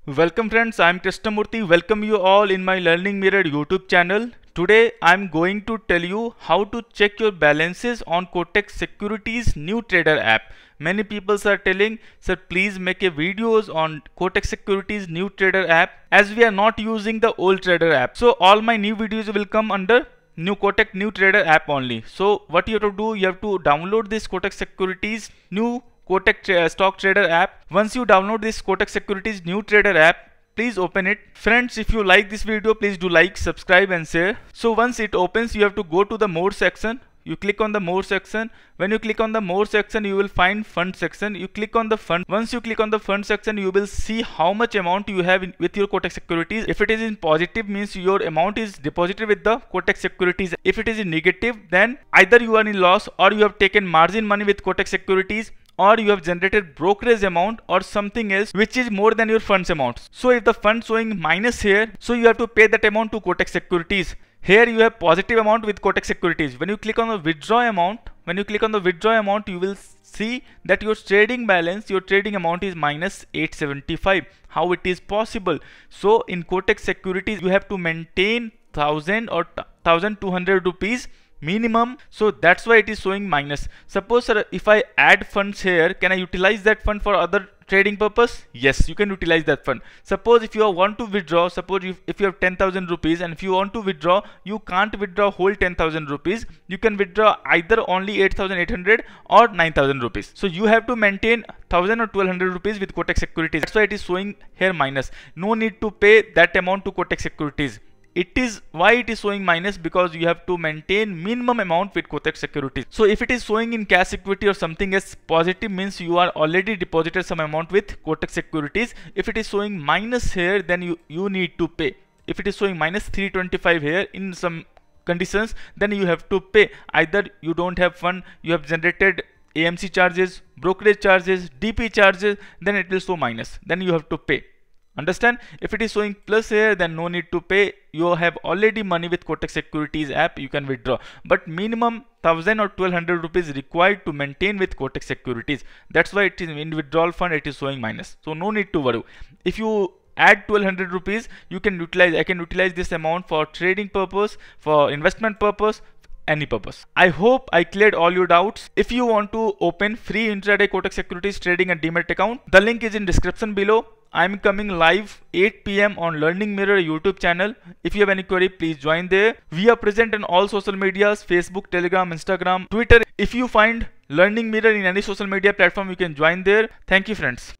Welcome friends, I am Krishnamurthy. Welcome you all in my Learning Mirror YouTube channel. Today I am going to tell you how to check your balances on Kotak Securities new trader app. Many people are telling, sir, please make a videos on Kotak Securities new trader app, as we are not using the old trader app. So all my new videos will come under new Kotak new trader app only. So what you have to do, you have to download this Kotak Securities new Kotak stock trader app. Once you download this Kotak Securities new trader app, please open it. Friends, if you like this video, please do like, subscribe and share. So once it opens, you have to go to the more section. You click on the more section. When you click on the more section, you will find fund section. You click on the fund. Once you click on the fund section, you will see how much amount you have with your Kotak Securities. If it is in positive, means your amount is deposited with the Kotak Securities. If it is in negative, then either you are in loss or you have taken margin money with Kotak Securities, or you have generated brokerage amount or something else which is more than your funds amount. So if the fund showing minus here, so you have to pay that amount to Kotak Securities. Here you have positive amount with Kotak Securities. When you click on the withdraw amount, you will see that your trading balance, your trading amount is minus 875. How it is possible? So in Kotak Securities, you have to maintain 1000 or 1200 rupees minimum, so that's why it is showing minus. Suppose sir, if I add funds here, can I utilize that fund for other trading purpose? Yes, you can utilize that fund. Suppose if you want to withdraw, suppose if you have 10,000 rupees and if you want to withdraw, you can't withdraw whole 10,000 rupees. You can withdraw either only 8,800 or 9,000 rupees. So you have to maintain 1,000 or 1,200 rupees with Kotak Securities. That's why it is showing here minus. No need to pay that amount to Kotak Securities. It is why it is showing minus, because you have to maintain minimum amount with Kotak Securities. So if it is showing in cash equity or something as positive, means you are already deposited some amount with Kotak Securities. If it is showing minus here, then you need to pay. If it is showing minus 325 here in some conditions, then you have to pay. Either you don't have fund, you have generated AMC charges, brokerage charges, DP charges, then it will show minus, then you have to pay. Understand? If it is showing plus here, then no need to pay. You have already money with Kotak Securities app, you can withdraw. But minimum 1,000 or 1,200 rupees required to maintain with Kotak Securities. That's why it is in withdrawal fund, it is showing minus. So no need to worry. If you add 1,200 rupees, you can utilize. I can utilize this amount for trading purpose, for investment purpose, any purpose. I hope I cleared all your doubts. If you want to open free intraday Kotak Securities trading and demat account, the link is in description below. I am coming live 8 PM on Learning Mirror YouTube channel. If you have any query, please join there. We are present in all social medias: Facebook, Telegram, Instagram, Twitter. If you find Learning Mirror in any social media platform, you can join there. Thank you friends.